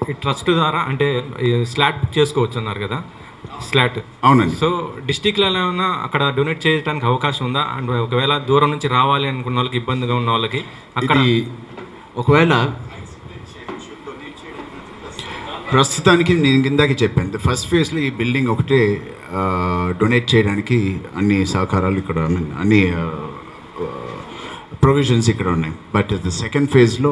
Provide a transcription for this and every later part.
ఈ ట్రస్ట్ ద్వారా అంటే స్లాట్ బుక్ చేసుకోవచ్చు అన్నారు కదా, స్లాట్. అవునండి. సో డిస్టిక్లో ఏమైనా అక్కడ డొనేట్ చేయడానికి అవకాశం ఉందా? అండ్ ఒకవేళ దూరం నుంచి రావాలి అనుకున్న వాళ్ళకి, ఇబ్బందిగా ఉన్న వాళ్ళకి అక్కడ ఒకవేళ ప్రస్తుతానికి నేను కిందాకి చెప్పాను, ఫస్ట్ ఫేజ్లో ఈ బిల్డింగ్ ఒకటే డొనేట్ చేయడానికి అన్ని సహకారాలు ఇక్కడ, అన్ని ప్రొవిజన్స్ ఇక్కడ ఉన్నాయి. బట్ ద సెకండ్ ఫేజ్లో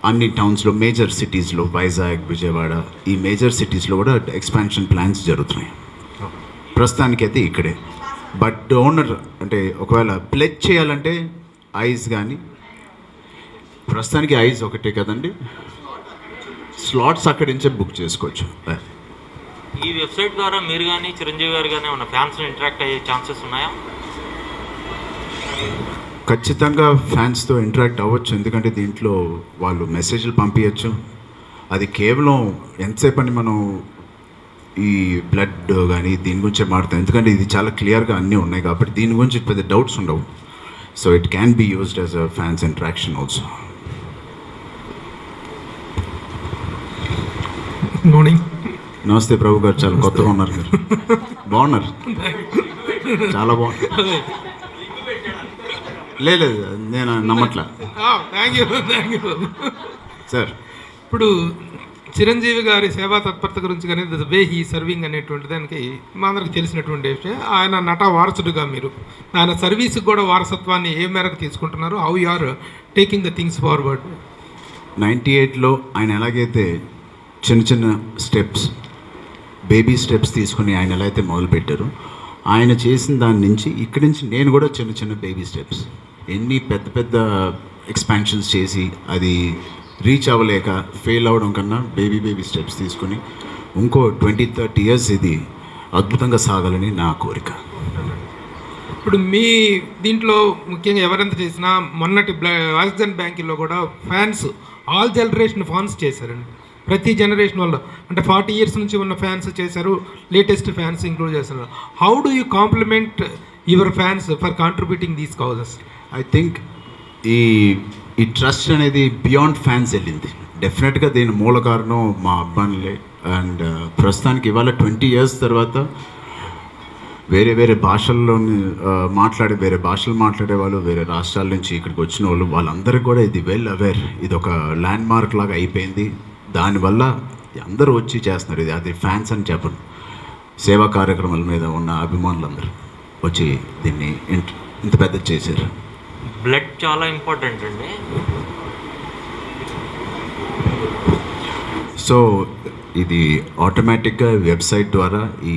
అన్ని టౌన్స్లో, మేజర్ సిటీస్లో, వైజాగ్, విజయవాడ, ఈ మేజర్ సిటీస్లో కూడా ఎక్స్పాన్షన్ ప్లాన్స్ జరుగుతున్నాయి. ప్రస్తుతానికైతే ఇక్కడే. బట్ డోనర్ అంటే ఒకవేళ ప్లెజ్ చేయాలంటే ఐస్ కానీ, ప్రస్తుతానికి ఐస్ ఒకటే కదండి, స్లాట్స్ అక్కడి నుంచే బుక్ చేసుకోవచ్చు. ఈ వెబ్సైట్ ద్వారా మీరు కానీ చిరంజీవి గారు కానీ ఉన్న ఫ్యాన్స్ ఇంటరాక్ట్ అయ్యే ఛాన్సెస్ ఉన్నాయా? ఖచ్చితంగా ఫ్యాన్స్తో ఇంటరాక్ట్ అవ్వచ్చు, ఎందుకంటే దీంట్లో వాళ్ళు మెసేజ్లు పంపించచ్చు. అది కేవలం ఎంతసేపు అని మనం ఈ బ్లడ్ కానీ దీని గురించే మాట్లాడతాం, ఎందుకంటే ఇది చాలా క్లియర్గా అన్నీ ఉన్నాయి కాబట్టి దీని గురించి పెద్ద డౌట్స్ ఉండవు. So it can be used as a fans interaction also. Morning. నమస్తే ప్రభు గారు, చాలా కొత్తగా ఉన్నారు మీరు. బాగున్నారు, చాలా బాగున్నారు. లేదు నేను నమ్మట్లా. థ్యాంక్ యూ సార్, ఇప్పుడు చిరంజీవి గారి సేవా తత్పరత గురించి కానీ ద వే హీ సర్వింగ్ అనేటువంటి దానికి మా అందరికి తెలిసినటువంటి విషయం. ఆయన నట వారసుడుగా మీరు ఆయన సర్వీస్కి కూడా వారసత్వాన్ని ఏ మేరకు తీసుకుంటున్నారు? How you are taking the things forward? 98లో ఆయన ఎలాగైతే చిన్న చిన్న స్టెప్స్, బేబీ స్టెప్స్ తీసుకుని ఆయన ఎలా అయితే మొదలుపెట్టారో, ఆయన చేసిన దాని నుంచి ఇక్కడి నుంచి నేను కూడా చిన్న చిన్న బేబీ స్టెప్స్, ఎన్ని పెద్ద పెద్ద ఎక్స్పాన్షన్స్ చేసి అది రీచ్ అవ్వలేక ఫెయిల్ అవ్వడం కన్నా బేబీ స్టెప్స్ తీసుకుని ఇంకో 20-30 ఇయర్స్ ఇది అద్భుతంగా సాగాలని నా కోరిక. ఇప్పుడు మీ దీంట్లో ముఖ్యంగా ఎవరెంత చేసినా మొన్నటి ఆక్సిజన్ బ్యాంకుల్లో కూడా ఫ్యాన్స్ ఆల్ జనరేషన్ ఫ్యాన్స్ చేశారండి. ప్రతి జనరేషన్ వల్ల అంటే 40 ఇయర్స్ నుంచి ఉన్న ఫ్యాన్స్ చేశారు, లేటెస్ట్ ఫ్యాన్స్ ఇంక్లూడ్ చేస్తున్నారు. How do you compliment your fans for contributing these causes? I think ఈ ట్రస్ట్ అనేది బియాండ్ ఫ్యాన్స్ వెళ్ళింది. డెఫినెట్గా దీని మూల కారణం మా అబ్బాయిలే. అండ్ ప్రస్తుతానికి ఇవాళ 20 ఇయర్స్ తర్వాత వేరే భాషల్లో వేరే భాషలు మాట్లాడే వాళ్ళు, వేరే రాష్ట్రాల నుంచి ఇక్కడికి వచ్చిన వాళ్ళు, వాళ్ళందరికీ కూడా ఇది వెల్ అవేర్, ఇది ఒక ల్యాండ్ మార్క్ లాగా అయిపోయింది. దానివల్ల అందరూ వచ్చి చేస్తున్నారు. ఇది అది ఫ్యాన్స్ అని చెప్పను, సేవా కార్యక్రమాల మీద ఉన్న అభిమానులందరూ వచ్చి దీన్ని ఇంత పెద్ద చేశారు. బ్లడ్ చాలా ఇంపార్టెంట్ అండి. సో ఇది ఆటోమేటిక్గా వెబ్సైట్ ద్వారా, ఈ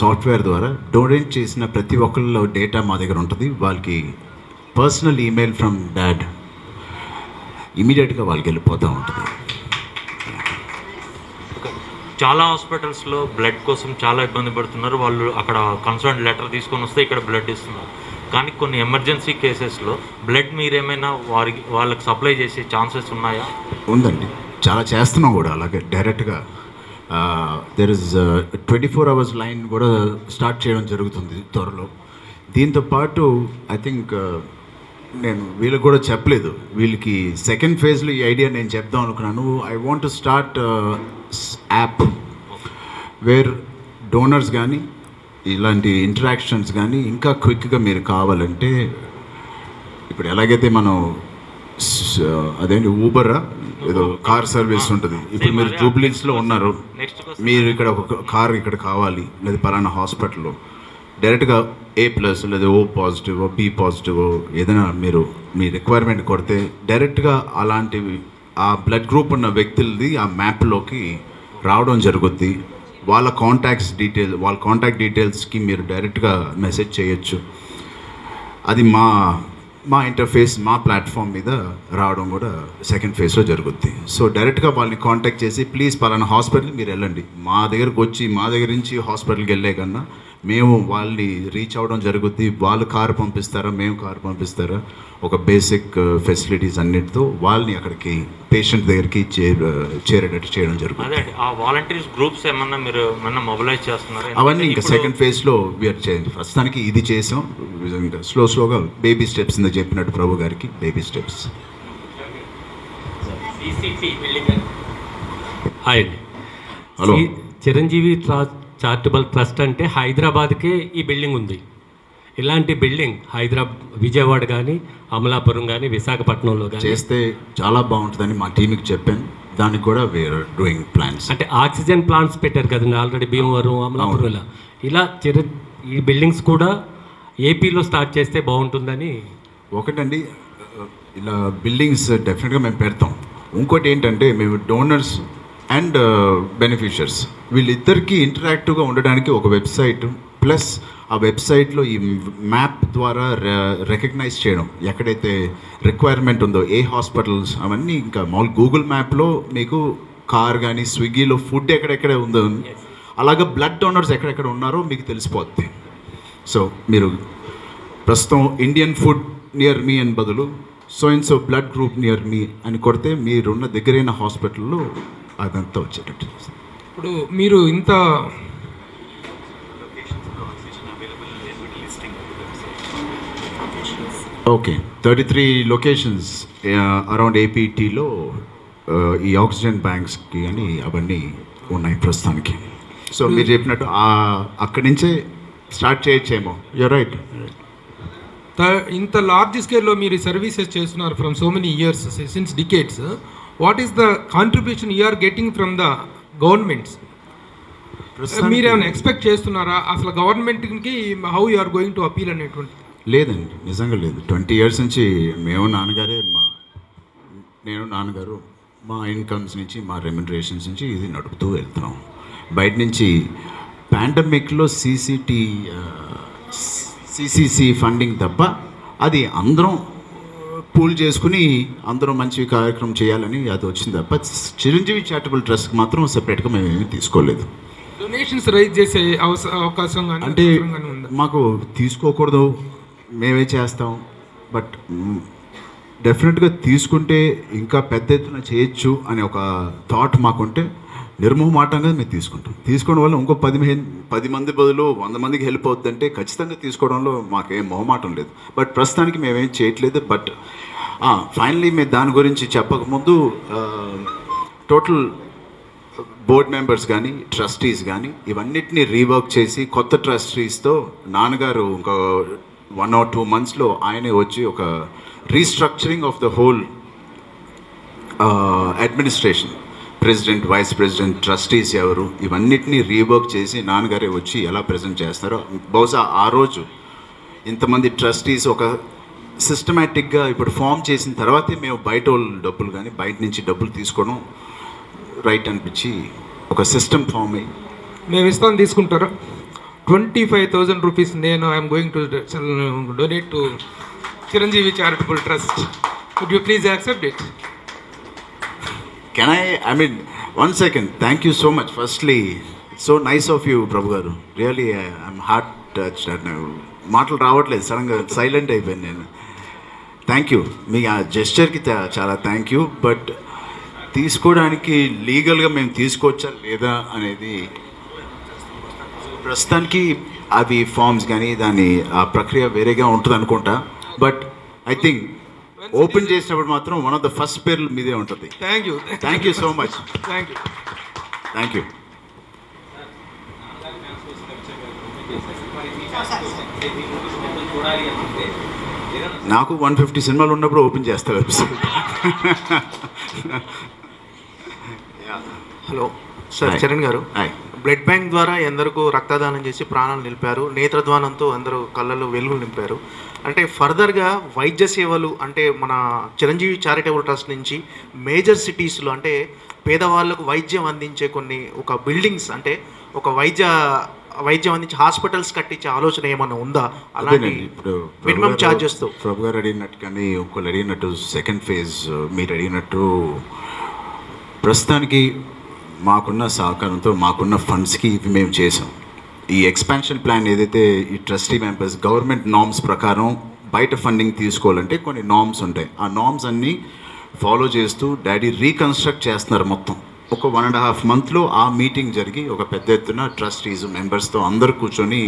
సాఫ్ట్వేర్ ద్వారా డొనేట్ చేసిన ప్రతి ఒక్కళ్ళ డేటా మా దగ్గర ఉంటుంది. వాళ్ళకి పర్సనల్ ఈమెయిల్ ఫ్రమ్ డాడ్ ఇమీడియట్గా వాళ్ళకి వెళ్ళిపోతూ ఉంటుంది. చాలా హాస్పిటల్స్లో బ్లడ్ కోసం చాలా ఇబ్బంది పడుతున్నారు. వాళ్ళు అక్కడ కన్సర్న్ లెటర్ తీసుకొని వస్తే ఇక్కడ బ్లడ్ ఇస్తున్నారు. కానీ కొన్ని ఎమర్జెన్సీ కేసెస్లో బ్లడ్ మీరేమైనా వాళ్ళకి సప్లై చేసే ఛాన్సెస్ ఉన్నాయా? ఉందండి, చాలా చేస్తున్నాం కూడా. అలాగే డైరెక్ట్గా దెర్ ఇస్ 24 hours లైన్ కూడా స్టార్ట్ చేయడం జరుగుతుంది త్వరలో. దీంతోపాటు ఐ థింక్ నేను వీళ్ళకి కూడా చెప్పలేదు, వీళ్ళకి సెకండ్ ఫేజ్లో ఈ ఐడియా నేను చెప్దాం అనుకున్నాను. I want to start app where donors కానీ ఇలాంటి ఇంటరాక్షన్స్ కానీ ఇంకా క్విక్గా మీరు కావాలంటే, ఇప్పుడు ఎలాగైతే మనం అదేంటి ఊబరా ఏదో కార్ సర్వీస్ ఉంటుంది, ఇప్పుడు మీరు జూబ్లీస్లో ఉన్నారు, మీరు ఇక్కడ ఒక కార్ ఇక్కడ కావాలి, లేదా పలానా హాస్పిటల్లో డైరెక్ట్గా A+ లేదా O+ B+ ఏదైనా మీరు మీ రిక్వైర్మెంట్ కొడితే డైరెక్ట్గా అలాంటివి ఆ బ్లడ్ గ్రూప్ ఉన్న వ్యక్తులది ఆ మ్యాప్లోకి రావడం జరుగుద్ది. వాళ్ళ కాంటాక్ట్ డీటెయిల్స్కి మీరు డైరెక్ట్గా మెసేజ్ చేయొచ్చు. అది మా ఇంటర్ఫేస్, మా ప్లాట్ఫామ్ మీద రావడం కూడా సెకండ్ ఫేజ్లో జరుగుద్ది. సో డైరెక్ట్గా వాళ్ళని కాంటాక్ట్ చేసి, ప్లీజ్ పలానా హాస్పిటల్ మీరు వెళ్ళండి, మా దగ్గరకు వచ్చి మా దగ్గర నుంచి హాస్పిటల్కి వెళ్ళే కన్నా మేము వాళ్ళని రీచ్ అవ్వడం జరుగుద్ది. వాళ్ళు కారు పంపిస్తారా, మేము కారు పంపిస్తారా, ఒక బేసిక్ ఫెసిలిటీస్ అన్నిటితో వాళ్ళని అక్కడికి పేషెంట్ దగ్గరికి చేరేటట్టు చేయడం జరుగుతుంది. ఆ వాలంటీర్స్ గ్రూప్స్ ఏమన్నా మీరు మొబిలైజ్ చేస్తున్నారు? అవన్నీ ఇంకా సెకండ్ ఫేజ్లో వీఆర్ చేయండి. ప్రస్తుతానికి ఇది చేసాం, ఇంకా స్లోగా బేబీ స్టెప్స్ చెప్పినట్టు ప్రభు గారికి బేబీ స్టెప్స్. హాయ్ అండి. హలో. చిరంజీవి చారిటబుల్ ట్రస్ట్ అంటే హైదరాబాద్కే ఈ బిల్డింగ్ ఉంది. ఇలాంటి బిల్డింగ్ విజయవాడ కానీ, అమలాపురం కానీ, విశాఖపట్నంలో కానీ చేస్తే చాలా బాగుంటుందని మా టీంకి చెప్పాను. దానికి కూడా వేర్ డూయింగ్ ప్లాన్స్. అంటే ఆక్సిజన్ ప్లాంట్స్ పెట్టారు కదండి ఆల్రెడీ భీమవరం, అమలాపురం ఇలా ఈ బిల్డింగ్స్ కూడా ఏపీలో స్టార్ట్ చేస్తే బాగుంటుందని. ఒకటండి, ఇలా బిల్డింగ్స్ డెఫినెట్గా మేము పెడతాం. ఇంకోటి ఏంటంటే మేము డోనర్స్ అండ్ బెనిఫిషియర్స్ వీళ్ళిద్దరికీ ఇంటరాక్టివ్గా ఉండడానికి ఒక వెబ్సైట్, ప్లస్ ఆ వెబ్సైట్లో ఈ మ్యాప్ ద్వారా రికగ్నైజ్ చేయడం ఎక్కడైతే రిక్వైర్మెంట్ ఉందో, ఏ హాస్పిటల్స్ అవన్నీ. ఇంకా మామూలు గూగుల్ మ్యాప్లో మీకు కార్ కానీ, స్విగ్గీలో ఫుడ్ ఎక్కడెక్కడ ఉందో, అలాగే బ్లడ్ డోనర్స్ ఎక్కడెక్కడ ఉన్నారో మీకు తెలిసిపోద్ది. సో మీరు ప్రస్తుతం ఇండియన్ ఫుడ్ నియర్ మీ అని బదులు సో బ్లడ్ గ్రూప్ నియర్ మీ అని కొడితే మీరున్న దగ్గరైన హాస్పిటల్లో అదంతా వచ్చేటట్టు. ఇప్పుడు మీరు ఇంత ఓకే, 33 లొకేషన్స్ అరౌండ్ ఏపీటీలో ఈ ఆక్సిజన్ బ్యాంక్స్కి అని అవన్నీ ఉన్నాయి ప్రస్తుతానికి. సో మీరు చెప్పినట్టు అక్కడి నుంచే స్టార్ట్ చేయొచ్చేమో. You're right. ఇంత లార్జ్ స్కేల్లో మీరు సర్వీసెస్ చేస్తున్నారు from so many years, since decades. What is the contribution you are getting from the governments? మీరు ఏమైనా ఎక్స్పెక్ట్ చేస్తున్నారా అసలు గవర్నమెంట్కి? How you are going to appeal అనేటువంటి? లేదండి, నిజంగా లేదు. 20 ఇయర్స్ నుంచి నేను నాన్నగారు మా ఇన్కమ్స్ నుంచి, మా రెమ్యునరేషన్స్ నుంచి ఇది నడుపుతూ వెళ్తున్నాం. బయట నుంచి పాండమిక్లో సిసిసి ఫండింగ్ తప్ప అది అందరం పూల్ చేసుకుని అందరం మంచి కార్యక్రమం చేయాలని అది వచ్చింది తప్ప చిరంజీవి చారిటబుల్ ట్రస్ట్కి మాత్రం సెపరేట్గా మేము ఏమీ తీసుకోలేదు. డొనేషన్స్ రైజ్ చేసే అవకాశం కానీ అంటే మాకు తీసుకోకూడదు, మేమే చేస్తాం. బట్ డెఫినెట్గా తీసుకుంటే ఇంకా పెద్ద ఎత్తున చేయొచ్చు అనే ఒక థాట్ మాకుంటే నిర్మోహమాటంగా మేము తీసుకుంటాం. తీసుకోవడం వల్ల ఇంకో 10 మంది బదులు 100 మందికి హెల్ప్ అవుతుందంటే ఖచ్చితంగా తీసుకోవడంలో మాకేం మొహమాటం లేదు. బట్ ప్రస్తుతానికి మేమేం చేయట్లేదు. బట్ ఫైనలీ మేము దాని గురించి చెప్పకముందు టోటల్ బోర్డ్ మెంబర్స్ కానీ, ట్రస్టీస్ కానీ ఇవన్నిటిని రీవర్క్ చేసి కొత్త ట్రస్టీస్తో నాన్నగారు ఇంకా 1 or 2 monthsలో ఆయనే వచ్చి ఒక restructuring of the whole administration, president, vice president, trustees ఎవరు, ఇవన్నిటిని రీవర్క్ చేసి నాన్నగారే వచ్చి ఎలా ప్రజెంట్ చేస్తారో. బహుశా ఆ రోజు ఇంతమంది ట్రస్టీస్ ఒక సిస్టమేటిక్గా ఇప్పుడు ఫామ్ చేసిన తర్వాతే మేము బయట వాళ్ళు డబ్బులు కానీ, బయట నుంచి డబ్బులు తీసుకోవడం రైట్ అనిపించి ఒక సిస్టమ్ ఫామ్ అయ్యి మేము ఇస్తాను. తీసుకుంటారా? 25,000 రూపీస్ నేను I'm going to donate to Chiranjeevi charitable trust. Would you please accept it? Can I mean, 1 second. Thank you so much. Firstly, it's so nice of you, Prabhu Garu. Really, I'm heart touched. మాటలు రావట్లేదు, సడన్గా silent అయిపోయాను నేను. Thank you. మీ ఆ జెస్చర్కి చాలా thank you. But తీసుకోవడానికి లీగల్గా మేము తీసుకోవచ్చా లేదా అనేది ప్రస్తుతానికి అవి ఫార్మ్స్ కానీ దాని ఆ ప్రక్రియ వేరేగా ఉంటుంది అనుకుంటా. బట్ ఐ థింక్ ఓపెన్ చేసినప్పుడు మాత్రం వన్ ఆఫ్ ద ఫస్ట్ పేర్లు మీదే ఉంటుంది. Thank you so much. Thank you. నాకు 150 సినిమాలు ఉన్నప్పుడు ఓపెన్ చేస్తా వెబ్సైట్. హలో సార్, చరణ్ గారు. బ్లడ్ బ్యాంక్ ద్వారా ఎందరికో రక్తదానం చేసి ప్రాణాలు నిలిపారు. నేత్రద్వానంతో అందరూ కళ్ళలో వెలుగులు నింపారు. అంటే ఫర్దర్గా వైద్య సేవలు అంటే మన చిరంజీవి చారిటబుల్ ట్రస్ట్ నుంచి మేజర్ సిటీస్లో అంటే పేదవాళ్ళకు వైద్యం అందించే కొన్ని ఒక బిల్డింగ్స్ అంటే ఒక వైద్యం అందించే హాస్పిటల్స్ కట్టించే ఆలోచన ఏమైనా ఉందా? అలాంటి ఇప్పుడు మినిమం ఛార్జెస్తో ప్రభు గారు అడిగినట్టు కానీ ఇంకోళ్ళు అడిగినట్టు సెకండ్ ఫేజ్ మీరు అడిగినట్టు ప్రస్తుతానికి మాకున్న సహకారంతో మాకున్న ఫండ్స్కి ఇవి మేము చేసాం. ఈ ఎక్స్పాన్షన్ ప్లాన్ ఏదైతే ఈ ట్రస్టీ మెంబర్స్ గవర్నమెంట్ నామ్స్ ప్రకారం బయట ఫండింగ్ తీసుకోవాలంటే కొన్ని నామ్స్ ఉంటాయి. ఆ నామ్స్ అన్నీ ఫాలో చేస్తూ డాడీ రీకన్స్ట్రక్ట్ చేస్తున్నారు మొత్తం. ఒక 1.5 monthలో ఆ మీటింగ్ జరిగి ఒక పెద్ద ఎత్తున ట్రస్టీస్ మెంబర్స్తో అందరు కూర్చొని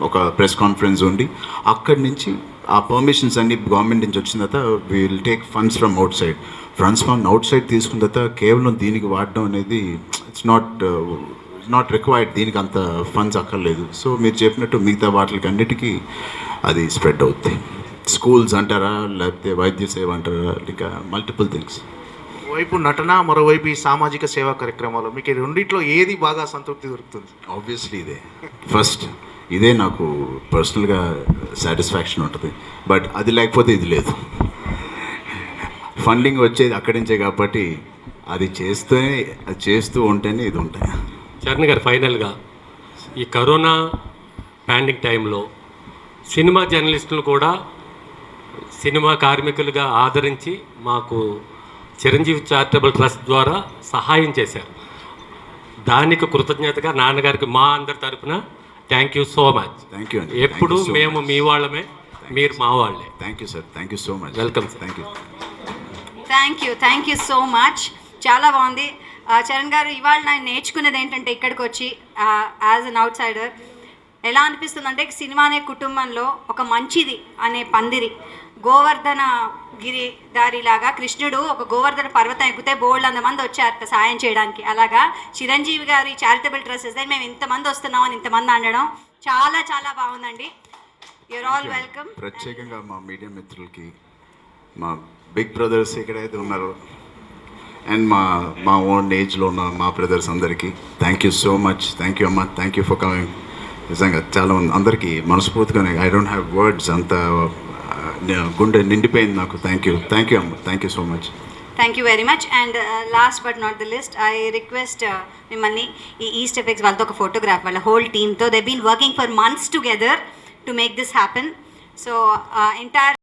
ఒక ప్రెస్ కాన్ఫరెన్స్ ఉండి అక్కడి నుంచి ఆ పర్మిషన్స్ అన్ని గవర్నమెంట్ నుంచి వచ్చిన తర్వాత will take funds from out side. Funds from out side తీసుకున్న తర్వాత కేవలం దీనికి వాడడం అనేది ఇట్స్ నాట్ రిక్వైర్డ్. దీనికి అంత ఫండ్స్ అక్కర్లేదు. సో మీరు చెప్పినట్టు మిగతా వాటికి అన్నిటికీ అది స్ప్రెడ్ అవుతుంది. స్కూల్స్ అంటారా, లేకపోతే వైద్య సేవ అంటారా, ఇంకా మల్టిపుల్ థింగ్స్. వైపు నటన, మరోవైపు ఈ సామాజిక సేవా కార్యక్రమాలు, మీకు ఈ రెండిట్లో ఏది బాగా సంతృప్తి దొరుకుతుంది? ఆబ్వియస్లీ ఇదే నాకు పర్సనల్గా సాటిస్ఫాక్షన్ ఉంటుంది. బట్ అది లేకపోతే ఇది లేదు. ఫండింగ్ వచ్చేది అక్కడి నుంచే కాబట్టి అది చేస్తూ ఉంటేనే ఇది ఉంటాయి. చరణ్ గారు, ఫైనల్గా ఈ కరోనా పాండమిక్ టైంలో సినిమా జర్నలిస్టులు కూడా సినిమా కార్మికులుగా ఆదరించి మాకు చిరంజీవి చారిటబుల్ ట్రస్ట్ ద్వారా సహాయం చేశారు. దానికి కృతజ్ఞతగా నాన్నగారికి మా అందరి తరపున thank you so much. Thank you అండి. ఎప్పుడు మేము మీ వాళ్ళమే, మీరు మా వాళ్ళే. Thank you sir. Thank you so much. Welcome sir. Thank you so much. చాలా బాగుంది. చరణ్ గారు, ఇవాళ నేను నేర్చుకునేది ఏంటంటే ఇక్కడికి వచ్చి యాజ్ అన్ అవుట్ సైడర్ ఎలా అనిపిస్తుంది అంటే, సినిమా అనే కుటుంబంలో ఒక మంచిది అనే పందిరి, గోవర్ధన గిరి దారిలాగా కృష్ణుడు ఒక గోవర్ధన పర్వతం ఎక్కితే బోల్డ్ అంతమంది వచ్చారు సాయం చేయడానికి. అలాగా చిరంజీవి గారి చారిటబుల్ ట్రస్ట్ మేము ఇంతమంది వస్తున్నామని ఇంతమంది అనడం చాలా చాలా బాగుందండి. You're all welcome. ప్రత్యేకంగా మా మీడియా మిత్రులకి, మా బిగ్ బ్రదర్స్ ఎక్కడైతే ఉన్నారో, అండ్ మా ఓన్ ఏజ్లో ఉన్న మా బ్రదర్స్ అందరికీ thank you so much. Thank you అమ్మ. Thank you for coming. నిజంగా చాలా మంది అందరికీ మనస్ఫూర్తిగానే, ఐ డోంట్ హ్యావ్ వర్డ్స్, అంత గుండె నిండిపోయింది నాకు. థ్యాంక్ యూ అమ్మ. Thank you so much. Thank you very much. And last but not the least, I request మిమ్మల్ని ఈ ఈస్ట్ ఎఫెక్ట్స్ వాళ్ళతో ఒక ఫోటోగ్రాఫ్, వాళ్ళ హోల్ టీమ్తో they been working for months together to make this happen. So entire